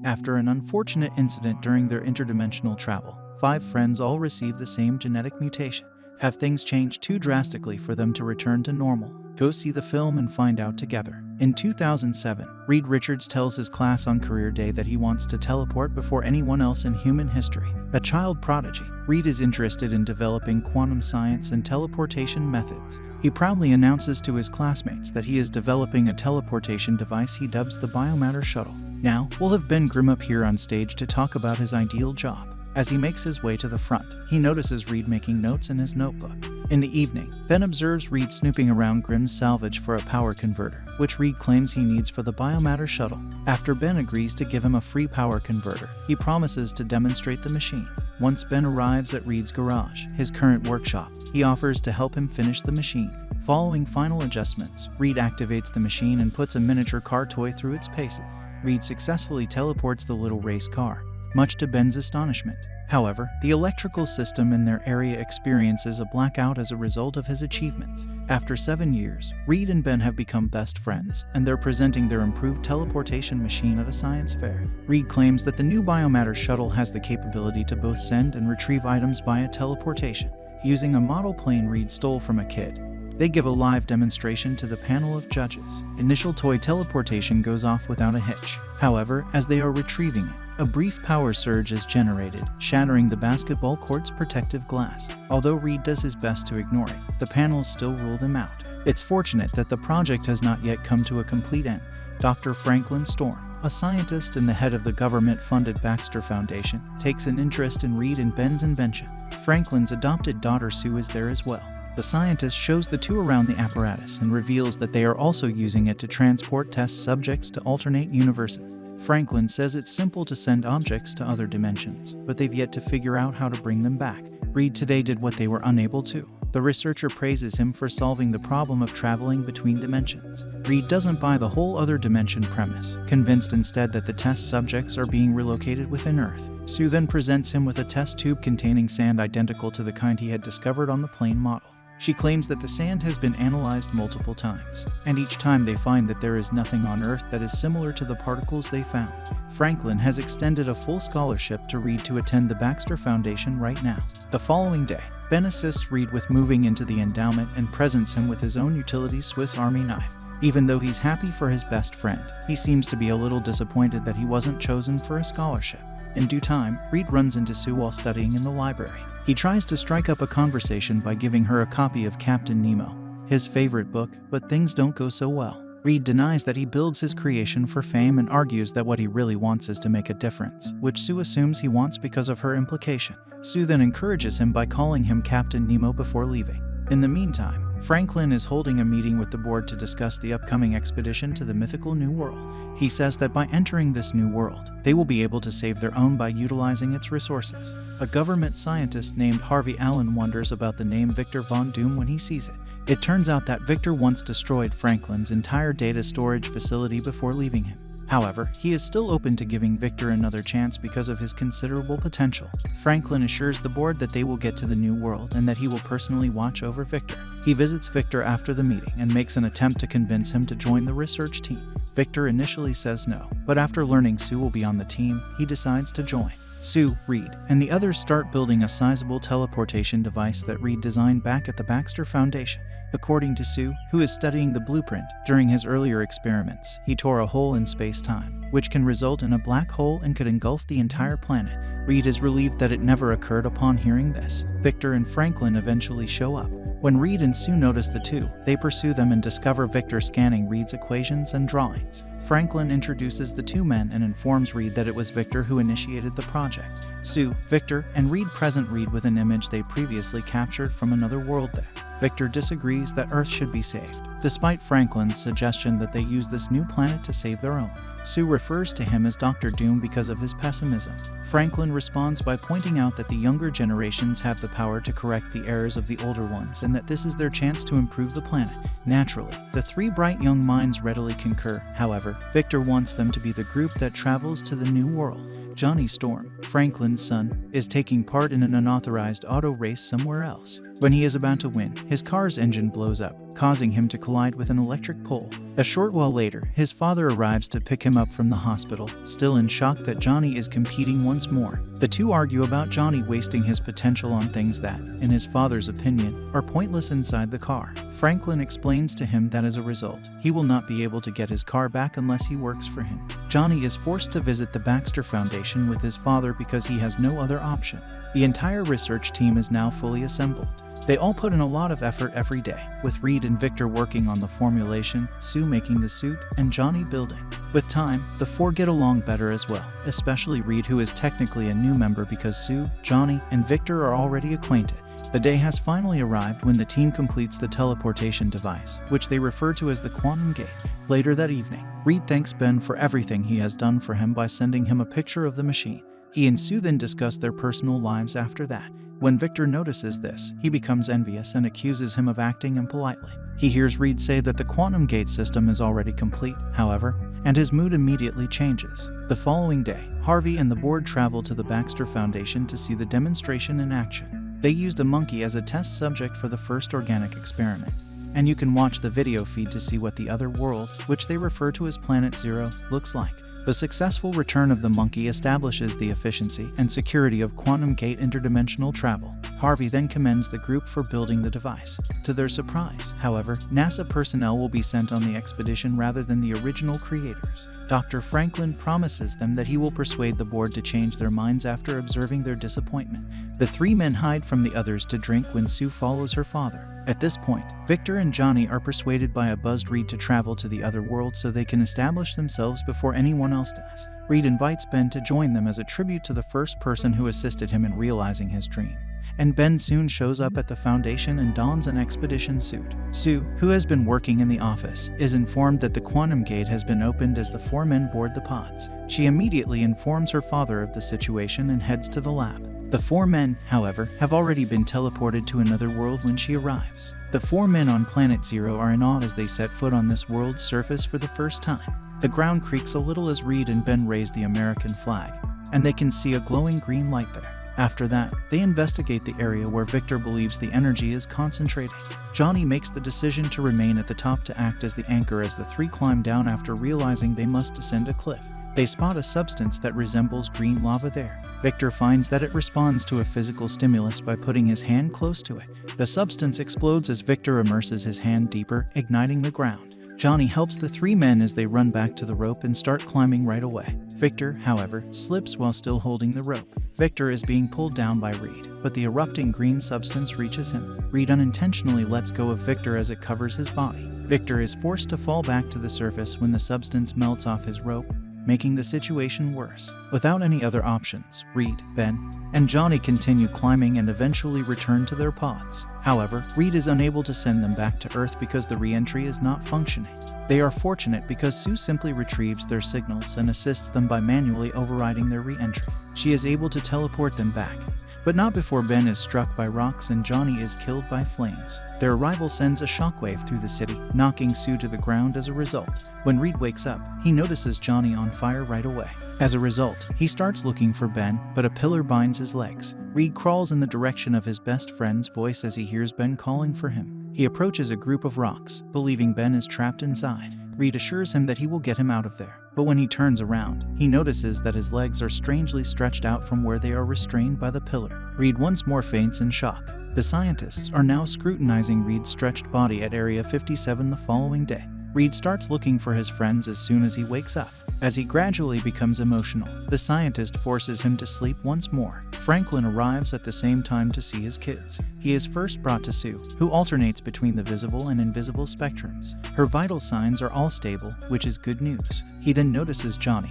After an unfortunate incident during their interdimensional travel, 5 friends all receive the same genetic mutation. Have things changed too drastically for them to return to normal? Go see the film and find out together. In 2007, Reed Richards tells his class on career day that he wants to teleport before anyone else in human history. A child prodigy, Reed is interested in developing quantum science and teleportation methods. He proudly announces to his classmates that he is developing a teleportation device he dubs the Biomatter Shuttle. Now, we'll have Ben Grimm up here on stage to talk about his ideal job. As he makes his way to the front, he notices Reed making notes in his notebook. In the evening, Ben observes Reed snooping around Grimm's salvage for a power converter, which Reed claims he needs for the Biomatter Shuttle. After Ben agrees to give him a free power converter, he promises to demonstrate the machine. Once Ben arrives at Reed's garage, his current workshop, he offers to help him finish the machine. Following final adjustments, Reed activates the machine and puts a miniature car toy through its paces. Reed successfully teleports the little race car, much to Ben's astonishment. However, the electrical system in their area experiences a blackout as a result of his achievements. After 7 years, Reed and Ben have become best friends, and they're presenting their improved teleportation machine at a science fair. Reed claims that the new Biomatter Shuttle has the capability to both send and retrieve items via teleportation, using a model plane Reed stole from a kid. They give a live demonstration to the panel of judges. Initial toy teleportation goes off without a hitch. However, as they are retrieving it, a brief power surge is generated, shattering the basketball court's protective glass. Although Reed does his best to ignore it, the panels still rule them out. It's fortunate that the project has not yet come to a complete end. Dr. Franklin Storm, a scientist and the head of the government-funded Baxter Foundation, takes an interest in Reed and Ben's invention. Franklin's adopted daughter Sue is there as well. The scientist shows the two around the apparatus and reveals that they are also using it to transport test subjects to alternate universes. Franklin says it's simple to send objects to other dimensions, but they've yet to figure out how to bring them back. Reed today did what they were unable to. The researcher praises him for solving the problem of traveling between dimensions. Reed doesn't buy the whole other dimension premise, convinced instead that the test subjects are being relocated within Earth. Sue then presents him with a test tube containing sand identical to the kind he had discovered on the plane model. She claims that the sand has been analyzed multiple times, and each time they find that there is nothing on Earth that is similar to the particles they found. Franklin has extended a full scholarship to Reed to attend the Baxter Foundation right now. The following day, Ben assists Reed with moving into the endowment and presents him with his own utility Swiss Army knife. Even though he's happy for his best friend, he seems to be a little disappointed that he wasn't chosen for a scholarship. In due time, Reed runs into Sue while studying in the library. He tries to strike up a conversation by giving her a copy of Captain Nemo, his favorite book, but things don't go so well. Reed denies that he builds his creation for fame and argues that what he really wants is to make a difference, which Sue assumes he wants because of her implication. Sue then encourages him by calling him Captain Nemo before leaving. In the meantime, Franklin is holding a meeting with the board to discuss the upcoming expedition to the mythical New World. He says that by entering this new world, they will be able to save their own by utilizing its resources. A government scientist named Harvey Allen wonders about the name Victor Von Doom when he sees it. It turns out that Victor once destroyed Franklin's entire data storage facility before leaving him. However, he is still open to giving Victor another chance because of his considerable potential. Franklin assures the board that they will get to the new world and that he will personally watch over Victor. He visits Victor after the meeting and makes an attempt to convince him to join the research team. Victor initially says no, but after learning Sue will be on the team, he decides to join. Sue, Reed, and the others start building a sizable teleportation device that Reed designed back at the Baxter Foundation. According to Sue, who is studying the blueprint, during his earlier experiments, he tore a hole in space-time, which can result in a black hole and could engulf the entire planet. Reed is relieved that it never occurred upon hearing this. Victor and Franklin eventually show up. When Reed and Sue notice the two, they pursue them and discover Victor scanning Reed's equations and drawings. Franklin introduces the two men and informs Reed that it was Victor who initiated the project. Sue, Victor, and Reed present Reed with an image they previously captured from another world there. Victor disagrees that Earth should be saved, despite Franklin's suggestion that they use this new planet to save their own. Sue refers to him as Dr. Doom because of his pessimism. Franklin responds by pointing out that the younger generations have the power to correct the errors of the older ones and that this is their chance to improve the planet. Naturally, the three bright young minds readily concur. However, Victor wants them to be the group that travels to the new world. Johnny Storm, Franklin's son, is taking part in an unauthorized auto race somewhere else. When he is about to win, his car's engine blows up, causing him to collide with an electric pole. A short while later, his father arrives to pick him up from the hospital, still in shock that Johnny is competing once more. The two argue about Johnny wasting his potential on things that, in his father's opinion, are pointless inside the car. Franklin explains to him that as a result, he will not be able to get his car back unless he works for him. Johnny is forced to visit the Baxter Foundation with his father because he has no other option. The entire research team is now fully assembled. They all put in a lot of effort every day, with Reed and Victor working on the formulation, Sue making the suit, and Johnny building. With time, the four get along better as well, especially Reed, who is technically a new member because Sue, Johnny, and Victor are already acquainted. The day has finally arrived when the team completes the teleportation device, which they refer to as the quantum gate. Later that evening, Reed thanks Ben for everything he has done for him by sending him a picture of the machine. He and Sue then discuss their personal lives after that. When Victor notices this, he becomes envious and accuses him of acting impolitely. He hears Reed say that the quantum gate system is already complete, however, and his mood immediately changes. The following day, Harvey and the board travel to the Baxter Foundation to see the demonstration in action. They used a monkey as a test subject for the first organic experiment, and you can watch the video feed to see what the other world, which they refer to as Planet Zero, looks like. The successful return of the monkey establishes the efficiency and security of quantum gate interdimensional travel. Harvey then commends the group for building the device. To their surprise, however, NASA personnel will be sent on the expedition rather than the original creators. Dr. Franklin promises them that he will persuade the board to change their minds after observing their disappointment. The three men hide from the others to drink when Sue follows her father. At this point, Victor and Johnny are persuaded by a buzzed Reed to travel to the other world so they can establish themselves before anyone else does. Reed invites Ben to join them as a tribute to the first person who assisted him in realizing his dream. And Ben soon shows up at the foundation and dons an expedition suit. Sue, who has been working in the office, is informed that the quantum gate has been opened as the four men board the pods. She immediately informs her father of the situation and heads to the lab. The four men, however, have already been teleported to another world when she arrives. The four men on Planet Zero are in awe as they set foot on this world's surface for the first time. The ground creaks a little as Reed and Ben raise the American flag, and they can see a glowing green light there. After that, they investigate the area where Victor believes the energy is concentrating. Johnny makes the decision to remain at the top to act as the anchor as the three climb down after realizing they must descend a cliff. They spot a substance that resembles green lava there. Victor finds that it responds to a physical stimulus by putting his hand close to it. The substance explodes as Victor immerses his hand deeper, igniting the ground. Johnny helps the three men as they run back to the rope and start climbing right away. Victor, however, slips while still holding the rope. Victor is being pulled down by Reed, but the erupting green substance reaches him. Reed unintentionally lets go of Victor as it covers his body. Victor is forced to fall back to the surface when the substance melts off his rope, making the situation worse. Without any other options, Reed, Ben, and Johnny continue climbing and eventually return to their pods. However, Reed is unable to send them back to Earth because the re-entry is not functioning. They are fortunate because Sue simply retrieves their signals and assists them by manually overriding their re-entry. She is able to teleport them back, but not before Ben is struck by rocks and Johnny is killed by flames. Their arrival sends a shockwave through the city, knocking Sue to the ground as a result. When Reed wakes up, he notices Johnny on fire right away. As a result, he starts looking for Ben, but a pillar binds his legs. Reed crawls in the direction of his best friend's voice as he hears Ben calling for him. He approaches a group of rocks, believing Ben is trapped inside. Reed assures him that he will get him out of there. But when he turns around, he notices that his legs are strangely stretched out from where they are restrained by the pillar. Reed once more faints in shock. The scientists are now scrutinizing Reed's stretched body at Area 57 the following day. Reed starts looking for his friends as soon as he wakes up. As he gradually becomes emotional, the scientist forces him to sleep once more. Franklin arrives at the same time to see his kids. He is first brought to Sue, who alternates between the visible and invisible spectrums. Her vital signs are all stable, which is good news. He then notices Johnny,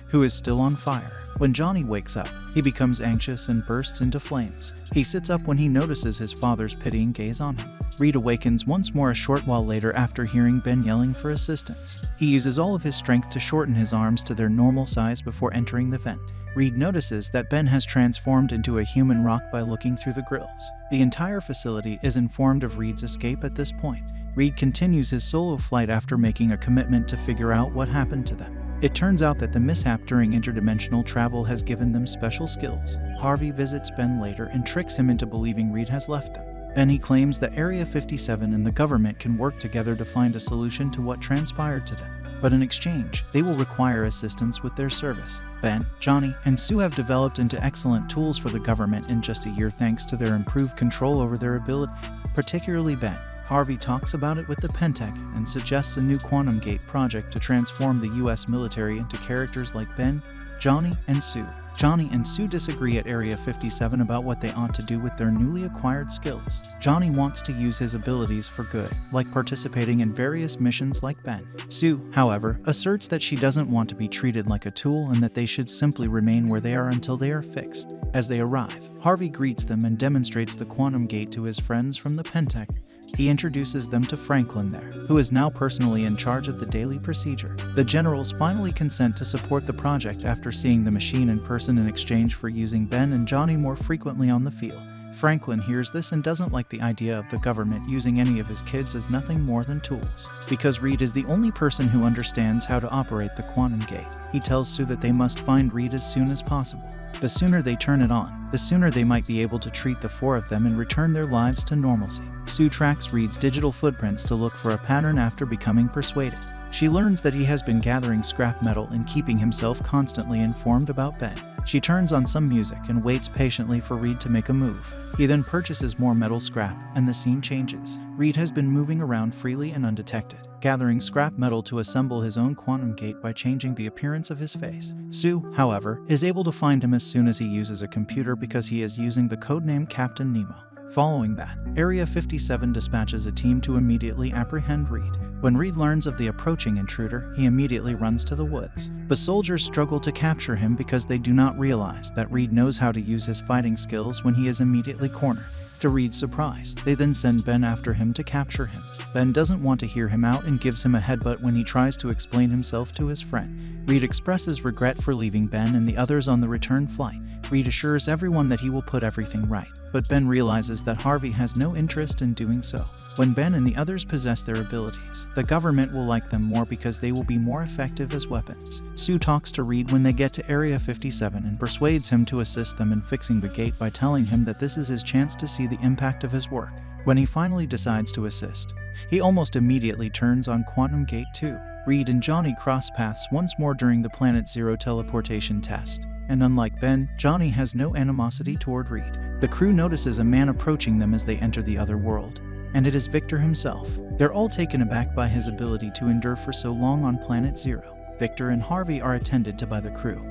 who is still on fire. When Johnny wakes up, he becomes anxious and bursts into flames. He sits up when he notices his father's pitying gaze on him. Reed awakens once more a short while later after hearing Ben yelling for assistance. He uses all of his strength to shorten his arms to their normal size before entering the vent. Reed notices that Ben has transformed into a human rock by looking through the grills. The entire facility is informed of Reed's escape at this point. Reed continues his solo flight after making a commitment to figure out what happened to them. It turns out that the mishap during interdimensional travel has given them special skills. Harvey visits Ben later and tricks him into believing Reed has left them. Then he claims that Area 57 and the government can work together to find a solution to what transpired to them. But in exchange, they will require assistance with their service. Ben, Johnny, and Sue have developed into excellent tools for the government in just a year thanks to their improved control over their abilities, particularly Ben. Harvey talks about it with the Pentec and suggests a new quantum gate project to transform the US military into characters like Ben, Johnny, and Sue. Johnny and Sue disagree at Area 57 about what they ought to do with their newly acquired skills. Johnny wants to use his abilities for good, like participating in various missions like Ben. Sue, however, asserts that she doesn't want to be treated like a tool and that they should simply remain where they are until they are fixed. As they arrive, Harvey greets them and demonstrates the quantum gate to his friends from the Pentec. He introduces them to Franklin there, who is now personally in charge of the daily procedure. The generals finally consent to support the project after seeing the machine in person in exchange for using Ben and Johnny more frequently on the field. Franklin hears this and doesn't like the idea of the government using any of his kids as nothing more than tools. Because Reed is the only person who understands how to operate the quantum gate, he tells Sue that they must find Reed as soon as possible. The sooner they turn it on, the sooner they might be able to treat the four of them and return their lives to normalcy. Sue tracks Reed's digital footprints to look for a pattern after becoming persuaded. She learns that he has been gathering scrap metal and keeping himself constantly informed about Ben. She turns on some music and waits patiently for Reed to make a move. He then purchases more metal scrap, and the scene changes. Reed has been moving around freely and undetected, gathering scrap metal to assemble his own quantum gate by changing the appearance of his face. Sue, however, is able to find him as soon as he uses a computer because he is using the codename Captain Nemo. Following that, Area 57 dispatches a team to immediately apprehend Reed. When Reed learns of the approaching intruder, he immediately runs to the woods. The soldiers struggle to capture him because they do not realize that Reed knows how to use his fighting skills when he is immediately cornered. To Reed's surprise, they then send Ben after him to capture him. Ben doesn't want to hear him out and gives him a headbutt when he tries to explain himself to his friend. Reed expresses regret for leaving Ben and the others on the return flight. Reed assures everyone that he will put everything right, but Ben realizes that Harvey has no interest in doing so. When Ben and the others possess their abilities, the government will like them more because they will be more effective as weapons. Sue talks to Reed when they get to Area 57 and persuades him to assist them in fixing the gate by telling him that this is his chance to see the impact of his work. When he finally decides to assist, he almost immediately turns on Quantum Gate 2. Reed and Johnny cross paths once more during the Planet Zero teleportation test, and unlike Ben, Johnny has no animosity toward Reed. The crew notices a man approaching them as they enter the other world, and it is Victor himself. They're all taken aback by his ability to endure for so long on Planet Zero. Victor and Harvey are attended to by the crew,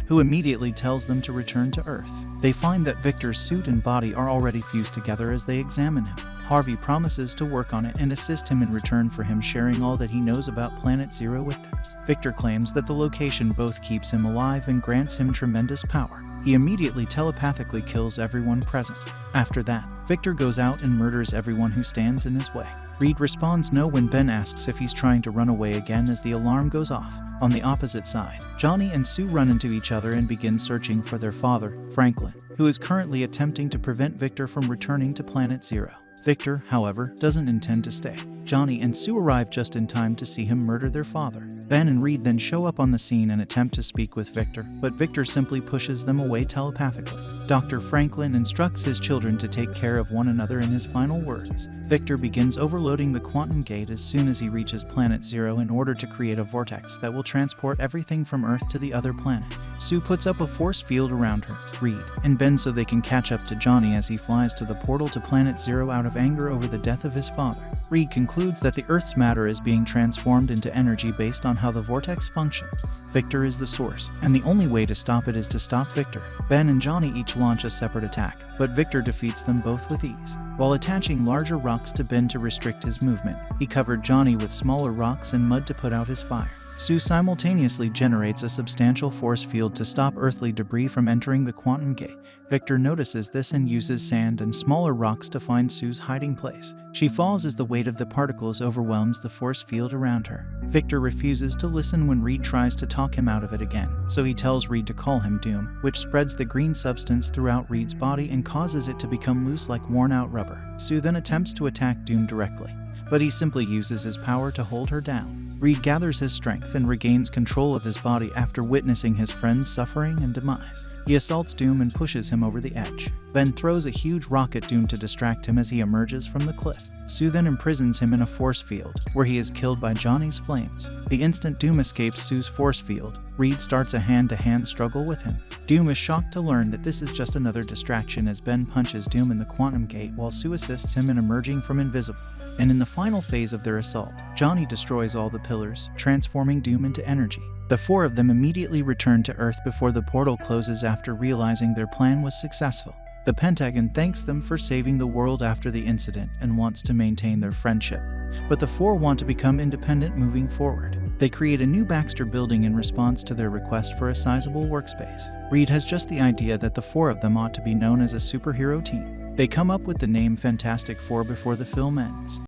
who immediately tells them to return to Earth. They find that Victor's suit and body are already fused together as they examine him. Harvey promises to work on it and assist him in return for him sharing all that he knows about Planet Zero with them. Victor claims that the location both keeps him alive and grants him tremendous power. He immediately telepathically kills everyone present. After that, Victor goes out and murders everyone who stands in his way. Reed responds no when Ben asks if he's trying to run away again as the alarm goes off. On the opposite side, Johnny and Sue run into each other and begin searching for their father, Franklin, who is currently attempting to prevent Victor from returning to Planet Zero. Victor, however, doesn't intend to stay. Johnny and Sue arrive just in time to see him murder their father. Ben and Reed then show up on the scene and attempt to speak with Victor, but Victor simply pushes them away telepathically. Dr. Franklin instructs his children to take care of one another in his final words. Victor begins overloading the quantum gate as soon as he reaches Planet Zero in order to create a vortex that will transport everything from Earth to the other planet. Sue puts up a force field around her, Reed, and Ben so they can catch up to Johnny as he flies to the portal to Planet Zero out of anger over the death of his father. Reed concludes that the Earth's matter is being transformed into energy based on how the vortex functions. Victor is the source, and the only way to stop it is to stop Victor. Ben and Johnny each launch a separate attack, but Victor defeats them both with ease. While attaching larger rocks to Ben to restrict his movement, he covered Johnny with smaller rocks and mud to put out his fire. Sue simultaneously generates a substantial force field to stop earthly debris from entering the quantum gate. Victor notices this and uses sand and smaller rocks to find Sue's hiding place. She falls as the weight of the particles overwhelms the force field around her. Victor refuses to listen when Reed tries to talk him out of it again, so he tells Reed to call him Doom, which spreads the green substance throughout Reed's body and causes it to become loose like worn-out rubber. Sue then attempts to attack Doom directly, but he simply uses his power to hold her down. Reed gathers his strength and regains control of his body after witnessing his friend's suffering and demise. He assaults Doom and pushes him over the edge, then throws a huge rock at Doom to distract him as he emerges from the cliff. Sue then imprisons him in a force field, where he is killed by Johnny's flames. The instant Doom escapes Sue's force field, Reed starts a hand-to-hand struggle with him. Doom is shocked to learn that this is just another distraction as Ben punches Doom in the quantum gate while Sue assists him in emerging from invisible. And in the final phase of their assault, Johnny destroys all the pillars, transforming Doom into energy. The four of them immediately return to Earth before the portal closes after realizing their plan was successful. The Pentagon thanks them for saving the world after the incident and wants to maintain their friendship. But the four want to become independent moving forward. They create a new Baxter building in response to their request for a sizable workspace. Reed has just the idea that the four of them ought to be known as a superhero team. They come up with the name Fantastic Four before the film ends.